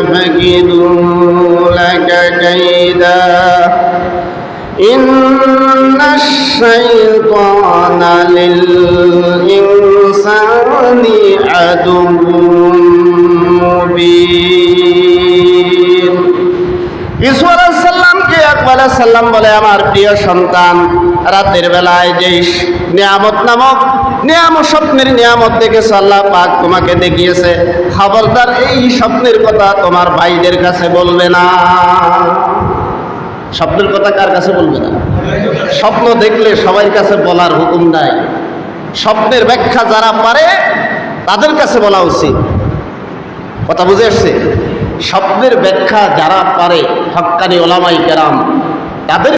فكيدوا لك كيدا إن الشيطان للإنسان عدو مبين ঈসু আলাইহিস সালামকে আকবার সাল্লাম বলে আমার প্রিয় সন্তান রাতের বেলায় যেই নিয়ামত নামক নিয়ামত স্বপ্নের নিয়ামত দেখেছে আল্লাহ পাক তোমাকে দেখিয়েছে খবরদার এই স্বপ্নের কথা তোমার ভাইদের কাছে বলবে না স্বপ্নের কথা কার কাছে বলবে না স্বপ্ন দেখলে সবার কাছে বলার হুকুম নাই স্বপ্নের ব্যাখ্যা যারা পারে তাদের কাছে বলা উচিত কথা বুঝে আসছে স্বপ্নের ব্যাখ্যা যারা পারে হক্কানি ওলামায়ে কেরাম তাদের